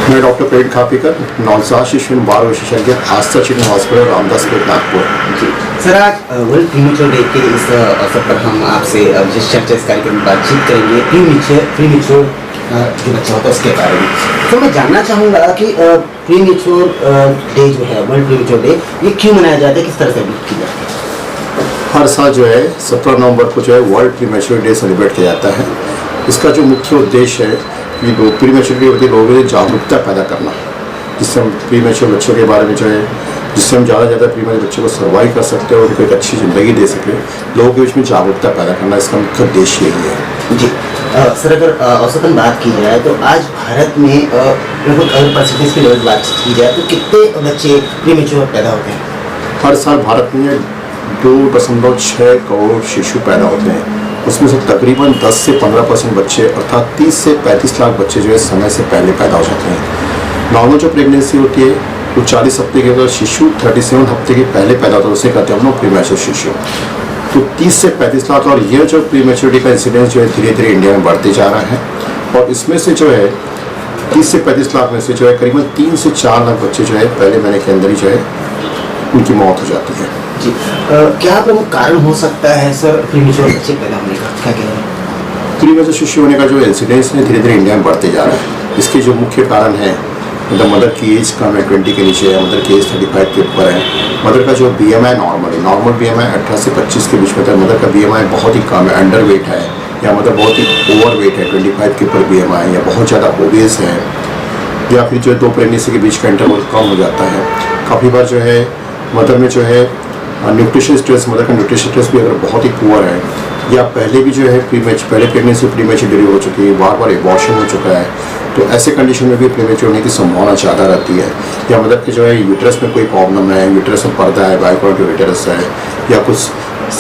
मैं डॉक्टर प्रेम खापीकर, नवजात शिशु एवं बाल विशेषज्ञ, आस्था चिल्ड्रन हॉस्पिटल, रामदासपुर, नागपुर। जी सर, आज वर्ल्ड प्रीमेच्योर डे के इस अवसर पर हम आपसे विशेष चर्चा इस कार्यक्रम में बातचीत करेंगे प्रीमेच्योर जो बच्चा होता है उसके बारे में। तो मैं जानना चाहूँगा कि प्रीमेच्योर डे जो है, वर्ल्ड प्रीमेच्योर डे, ये क्यों मनाया जाता है, किस तरह से की जाती है? हर साल जो है 17 नवंबर को जो है वर्ल्ड प्रीमेच्योर डे सेलिब्रेट किया जाता है। इसका जो मुख्य उद्देश्य है कि प्रीमेच्योर डे होती है लोगों में जागरूकता पैदा करना, जिससे हम प्रीमेच्योर बच्चों के बारे में जो है, जिससे हम ज़्यादा से ज़्यादा प्रीमेच्योर बच्चों को सर्वाइव कर सकते हैं और उनको एक अच्छी ज़िंदगी दे सकें। लोगों के बीच में जागरूकता पैदा करना इसका मुख्य उद्देश्य यही है। जी सर, अगर औसतन बात की जाए तो आज भारत में लगभग अगर परसेंटेज की लेवल बात की जाए तो कितने बच्चे प्रीमेच्योर पैदा होते हैं? हर साल भारत में 2.6 करोड़ शिशु पैदा होते हैं। उसमें से तकरीबन 10 से 15% बच्चे अर्थात 30 से 35 लाख बच्चे जो है समय से पहले पैदा हो जाते हैं। नॉर्मल जो प्रेगनेंसी होती है वो 40 हफ्ते के अगर शिशु 37 हफ्ते के पहले पैदा होता है उसे कहते हैं हम लोग प्रीमेच्योर शिशु। तो 30 से 35 लाख, और यह जो प्रीमेच्योरिटी का इंसिडेंस जो है धीरे धीरे इंडिया में बढ़ते जा रहा है। और इसमें से जो है 30 से 35 लाख में से जो है करीबन 3 से 4 लाख बच्चे जो है पहले महीने के अंदर ही जो है उनकी मौत हो जाती है। जी क्या प्रमुख कारण हो सकता है सर प्रीमेच्योर बच्चे पैदा होने का, क्या कह रहे हैं? प्रीमेच्योर शिशु होने का जो इंसिडेंस है धीरे धीरे इंडिया में बढ़ते जा रहा है। इसके जो मुख्य कारण है, मतलब मदर की एज कम है, 20 के नीचे है, मदर की एज 35 के ऊपर है, मदर का जो BMI नॉर्मल BMI 18 से 25 के बीच में था, मदर का BMI बहुत ही कम है, अंडर वेट है, या मदर बहुत ही ओवर वेट है, 25 के ऊपर BMI, या बहुत ज़्यादा ओबेस है, या फिर जो है 2 प्रेगनेंसी के बीच का इंटरवल कम हो जाता है। काफ़ी बार जो है मदर में जो है न्यूट्रिशन स्ट्रेस, मदर का न्यूट्रिशन स्ट्रेस भी अगर बहुत ही पुअर है, या पहले भी जो है पहले प्रेगनेंसी प्रीमेच्योर डिलीवरी हो चुकी है, बार बार एबॉर्शन हो चुका है, तो ऐसे कंडीशन में भी प्रीमेच्योर होने की संभावना ज़्यादा रहती है। या मदर के जो है यूट्रस में कोई प्रॉब्लम है, यूट्रस में पर्दा है, बाइकॉइड यूट्रस है, या कुछ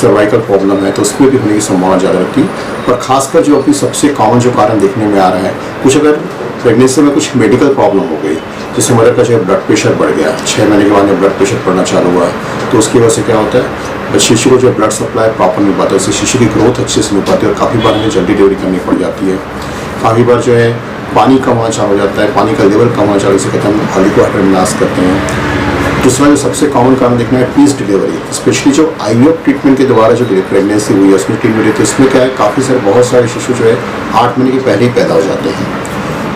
सर्वाइकल प्रॉब्लम है, तो उसमें भी होने की संभावना ज़्यादा रहती है। और खासकर जो अभी सबसे कॉमन जो कारण देखने में आ रहा है, कुछ अगर प्रेगनेंसी में कुछ मेडिकल प्रॉब्लम हो गई, जिससे मदर का जो है ब्लड प्रेशर बढ़ गया, 6 महीने के बाद जब ब्लड प्रेशर बढ़ना चालू हुआ, तो उसकी वजह से क्या होता है, शिशु को जो ब्लड सप्लाई प्रॉपर नहीं पाता है, उससे शिशु की ग्रोथ अच्छे से नहीं पाती, और काफ़ी बार में जल्दी डिलीवरी करनी पड़ जाती है। काफ़ी बार जो है पानी कम होना चालू हो जाता है, पानी का लेवल कम होना चालू, इसे कहते हैं हम हेलिकोहाइड्रोमनास करते हैं। दूसरा जो सबसे कॉमन कारण देखना है पीस डिलीवरी, स्पेशली जो IVF ट्रीटमेंट के द्वारा जो प्रेगनेंसी हुई है उसमें ट्रीटमेंट होती है, उसमें क्या है काफ़ी सारे बहुत सारे शिशु जो है 8 महीने के पहले ही पैदा हो जाते हैं।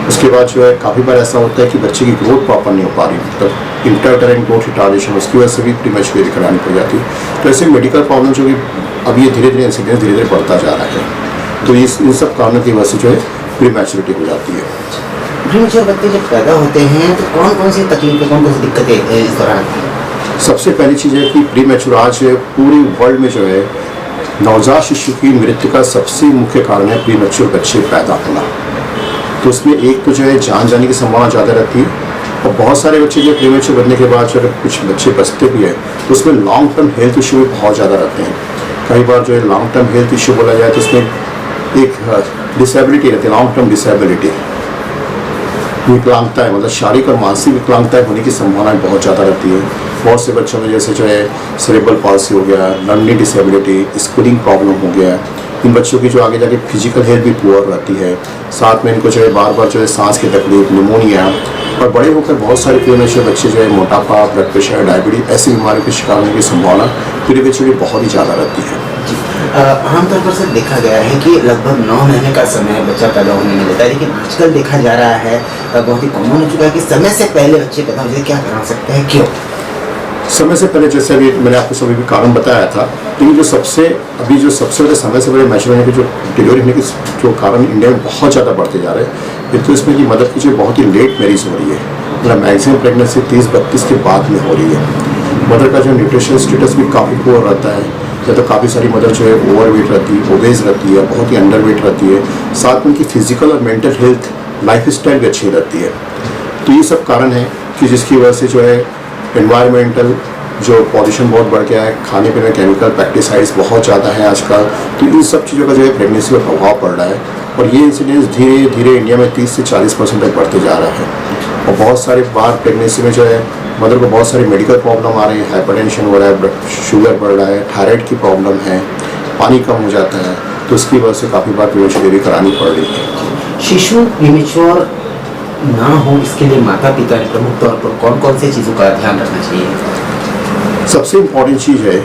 उसके बाद जो है काफ़ी बार ऐसा होता है कि बच्चे की ग्रोथ प्रॉपर नहीं हो पा रही, मतलब इंटरटरेंट ग्रोथ रिटार्डेशन, उसकी वजह से भी प्रीमेच्योरिटी करानी पड़ जाती है। तो ऐसे मेडिकल प्रॉब्लम जो कि अब ये धीरे धीरे इंसिडेंस धीरे धीरे बढ़ता जा रहा है, तो इन सब कारणों की वजह से जो है प्रीमेच्योरिटी हो जाती है। प्रीमेच्योर बच्चे जब पैदा होते हैं तो कौन कौन सी तकलीफें, कौन कौन सी दिक्कतें इस दौरान आती हैं? सबसे पहली चीज़ है कि प्रीमेच्योर आज पूरे वर्ल्ड में जो है नवजात शिशु की मृत्यु का सबसे मुख्य कारण है प्रीमेच्योर बच्चे पैदा होना। तो उसमें एक तो जो है जान जाने की संभावना ज़्यादा रहती है, और बहुत सारे बच्चे जो प्रीमेच्योर बनने के बाद जो कुछ बच्चे बचते भी हैं तो उसमें लॉन्ग टर्म हेल्थ इशू भी बहुत ज़्यादा रहते हैं। कई बार जो है लॉन्ग टर्म हेल्थ इशू बोला जाए तो उसमें एक डिसेबिलिटी रहती है, लॉन्ग टर्म डिसेबिलिटी, विकलांगता है, मतलब शारीरिक और मानसिक विकलांगता होने की संभावना बहुत ज़्यादा रहती है। बहुत से बच्चों में जैसे जो है सेरेब्रल पॉल्सी हो गया, लर्निंग डिसेबिलिटी, स्कूलिंग प्रॉब्लम हो गया, इन बच्चों की जो आगे जाके फिजिकल हेल्थ भी पुअर रहती है। साथ में इनको जो है बार बार जो है सांस की तकलीफ, निमोनिया, और बड़े होकर बहुत सारे प्रीमेच्योर बच्चे जो है मोटापा, ब्लड प्रेशर, डायबिटीज ऐसी बीमारियों के शिकार होने की संभावना प्रीमेच्योरिटी बहुत ही ज़्यादा रहती है। आमतौर पर सर देखा गया है कि लगभग 9 महीने का समय बच्चा पैदा होने में लेता है, लेकिन आजकल देखा जा रहा है बहुत ही कॉमन हो चुका है कि समय से पहले बच्चे पैदा हो जाए। क्या कारण हो सकता है, क्यों? समय से पहले जैसे अभी मैंने आपको सभी भी कारण बताया था, लेकिन जो सबसे बड़े समय से बड़े मैच्योर होने के जो डिलीवरी होने के जो कारण इंडिया में बहुत ज़्यादा बढ़ते जा रहे हैं, एक तो इसमें कि मदर की जो बहुत ही लेट मैरिज हो रही है, मतलब मैक्सिमम प्रेगनेंसी 30-32 के बाद में हो रही है। मदर का जो न्यूट्रिशन स्टेटस भी काफ़ी पुअर रहता है, या तो काफ़ी सारी मदर जो है ओवर वेट रहती है, ओबेज रहती है, बहुत ही अंडर वेट रहती है। साथ में उनकी फिजिकल और मेंटल हेल्थ, लाइफ स्टाइल भी अच्छी रहती है। तो ये सब कारण है कि जिसकी वजह से जो है एनवायरमेंटल जो पॉल्यूशन बहुत बढ़ गया है, खाने पीने में केमिकल पेस्टिसाइड्स बहुत ज़्यादा है आजकल, तो इन सब चीज़ों का जो है प्रेगनेंसी पर प्रभाव पड़ रहा है। और ये इंसिडेंस धीरे धीरे इंडिया में 30 से 40% तक बढ़ते जा रहा है। और बहुत सारे बार प्रेगनेंसी में जो है मदर को बहुत सारी मेडिकल प्रॉब्लम आ रही है, हाइपरटेंशन हो रहा है, शुगर बढ़ रहा है, थायराइड की प्रॉब्लम है, पानी कम हो जाता है, तो उसकी वजह से काफ़ी बार प्रीमेच्योर डिलीवरी करानी पड़ रही है। शिशु प्रीमेच्योर ना हो, इसके लिए माता पिता ने प्रमुख तौर पर कौन कौन सी चीज़ों का ध्यान रखना चाहिए? सबसे इम्पॉर्टेंट चीज़ है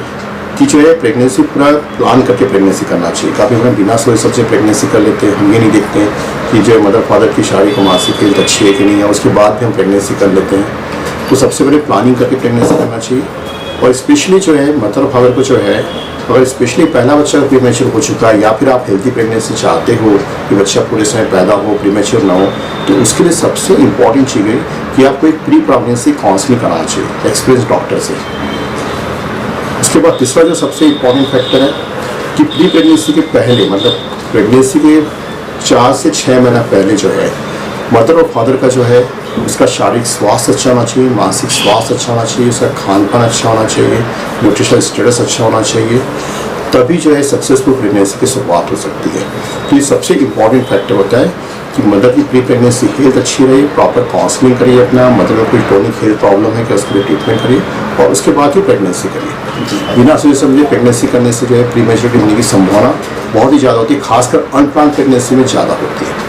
कि जो है प्रेगनेंसी पूरा प्लान करके प्रेगनेंसी करना चाहिए। काफ़ी हम बिना सोचे समझे प्रेगनेंसी कर लेते हैं, हम ये नहीं देखते हैं कि जो मदर फादर की शारीरिक और मानसिक हेल्थ अच्छी है कि नहीं है, उसके बाद भी हम प्रेगनेंसी कर लेते हैं। तो सबसे पहले प्लानिंग करके प्रेगनेंसी करना चाहिए। और स्पेशली जो है मदर फादर को जो है, अगर स्पेशली पहला बच्चा प्रीमेच्योर हो चुका है या फिर आप हेल्दी प्रेगनेंसी चाहते हो कि बच्चा पूरे समय पैदा हो, प्रीमेच्योर ना हो, तो उसके लिए सबसे इम्पॉर्टेंट चीज़ है कि आपको एक प्री प्रेगनेंसी काउंसलिंग कराना चाहिए एक्सपीरियंस डॉक्टर से। उसके बाद तीसरा जो सबसे इम्पॉर्टेंट फैक्टर है कि प्री प्रेगनेंसी के पहले, मतलब प्रेगनेंसी के 4 से 6 महीना पहले जो है मदर और फादर का जो है उसका शारीरिक स्वास्थ्य अच्छा होना चाहिए, मानसिक स्वास्थ्य अच्छा होना चाहिए, उसका खान पान अच्छा होना चाहिए, न्यूट्रिशनल स्टेटस अच्छा होना चाहिए, तभी जो है सक्सेसफुल प्रेगनेंसी की शुरुआत हो सकती है। तो ये सबसे इम्पॉर्टेंट फैक्टर होता है कि मदर की प्री प्रेगनेंसी हेल्थ अच्छी रहे, प्रॉपर काउंसलिंग करिए, अपना मदर में कोई टॉनिक हेल्थ प्रॉब्लम है कि उसके लिए ट्रीटमेंट करिए और उसके बाद ही प्रेगनेंसी करिए। बिना सोचे समझे प्रेगनेंसी करने से जो है प्रीमेच्योरिटी होने की संभावना बहुत ही ज़्यादा होती है, खासकर अनप्लान प्रेगनेंसी में ज़्यादा होती है।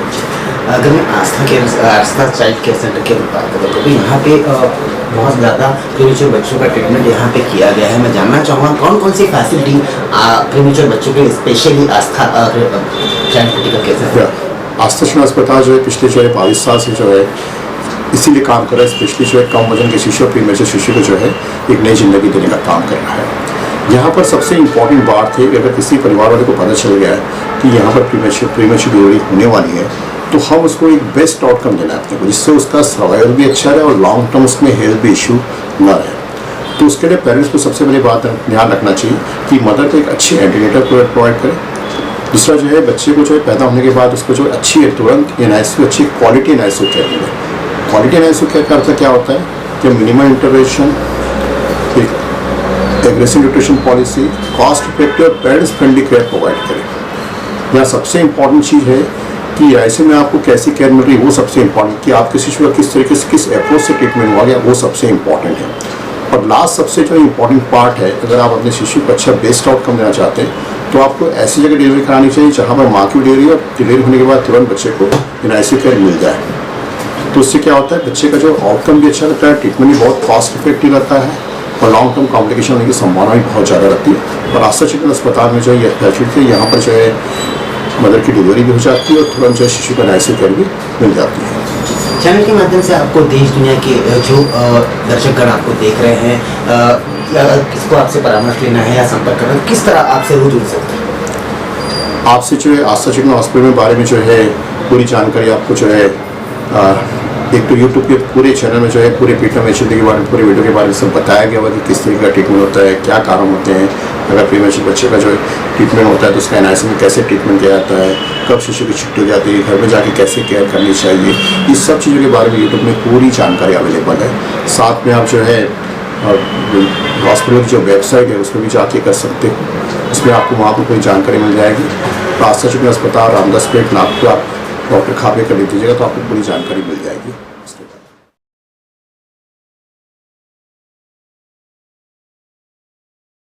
अगर मैं आस्था चाइल्ड केयर सेंटर की बात करूँ तो यहाँ पे बहुत ज़्यादा प्रीमेच्योर बच्चों का ट्रीटमेंट यहाँ पे किया गया है। मैं जानना चाहूँगा कौन कौन सी फैसिलिटी प्रीमेच्योर बच्चों के लिए स्पेशली आस्था चाइल्ड क्रिटिकल केयर सेंटर? आस्था शिशु अस्पताल जो है पिछले जो है 22 साल से जो है इसीलिए काम कर रहा है, स्पेशली जो है कम वजन के शिशु और प्रीमेच्योर शिशु को जो है एक नई जिंदगी देने का काम कर रहा है। यहाँ पर सबसे इम्पॉर्टेंट बात है कि अगर किसी परिवार वाले को पता चल गया है कि यहाँ पर प्रीमेच्योर डिलीवरी होने वाली है, तो हम उसको एक बेस्ट आउटकम देना है अपने को, जिससे उसका सर्वाइवल भी अच्छा रहे और लॉन्ग टर्म उसमें हेल्थ भी इशू ना रहे। तो उसके लिए पेरेंट्स को सबसे पहले बात ध्यान रखना चाहिए कि मदर को एक अच्छी एंटीनेटर प्रोवाइड करें। दूसरा जो है बच्चे को जो है पैदा होने के बाद उसको जो अच्छी है तुरंत NICU, अच्छी क्वालिटी NICU केयर मिले। क्वालिटी NICU केयर का अर्थ क्या होता है कि मिनिमम इंटरवेंशन, एक aggressive nutrition policy, cost effective और पेरेंट्स फ्रेंडली केयर प्रोवाइड करें। यहाँ सबसे इम्पॉर्टेंट चीज़ है कि ऐसे में आपको कैसी केयर मिल रही है वो सबसे इम्पॉर्टेंट, कि आपके शिशु का किस तरीके से किस अप्रोच से ट्रीटमेंट हुआ गया वो सबसे इम्पॉर्टेंट है। और लास्ट सबसे जो इम्पॉर्टेंट पार्ट है, अगर आप अपने शिशु को अच्छा बेस्ट आउटकम देना चाहते हैं तो आपको ऐसी जगह डिलीवरी करानी चाहिए जहाँ पर माँ की डिलीवरी और डिलीवरी होने के बाद तुरंत बच्चे को NICU केयर मिल जाए। तो उससे क्या होता है बच्चे का जो आउटकम भी अच्छा रहता है, ट्रीटमेंट भी बहुत कॉस्ट इफेक्टिव रहता है और लॉन्ग टर्म कॉम्प्लिकेशन होने की संभावना भी बहुत ज़्यादा रहती है। और आस्था चिल्ड्रन अस्पताल में जो है यह फैसिलिटी है, यहाँ पर जो है मदर की डिलीवरी भी हो जाती है और तुरंत जो शिशु का NICU केयर भी मिल जाती है। चैनल के माध्यम से आपको देश दुनिया के जो दर्शकगण आपको देख रहे हैं, किसको आपसे परामर्श लेना है या संपर्क करना है, किस तरह आपसे वो जुड़ सकते हैं? आपसे जो है आस्था चिल्ड्रन हॉस्पिटल में बारे में जो है पूरी जानकारी आपको जो है एक तो यूट्यूब के पूरे चैनल में जो है पूरे प्रीमेच्योर के बारे में, पूरे वीडियो के बारे में सब बताया गया हुआ कि किस तरीके का ट्रीटमेंट होता है, क्या कारण होते हैं, अगर प्रीमेच्योर बच्चे का जो है ट्रीटमेंट होता है तो उसका NICU में कैसे ट्रीटमेंट किया जाता है, कब शिशु की छुट्टी हो जाती है, घर में जाके कैसे केयर करनी चाहिए, इस सब चीज़ों के बारे में यूट्यूब में पूरी जानकारी अवेलेबल है। साथ में आप जो है हॉस्पिटल की जो वेबसाइट है उसमें भी जाके कर सकते हो, उसमें आपको वहाँ पर कोई जानकारी मिल जाएगी। तो आस्था चिल्ड्रन अस्पताल रामदासपेट नागपुर आप डॉक्टर खाबे कर लीजिएगा तो आपको पूरी जानकारी मिल जाएगी।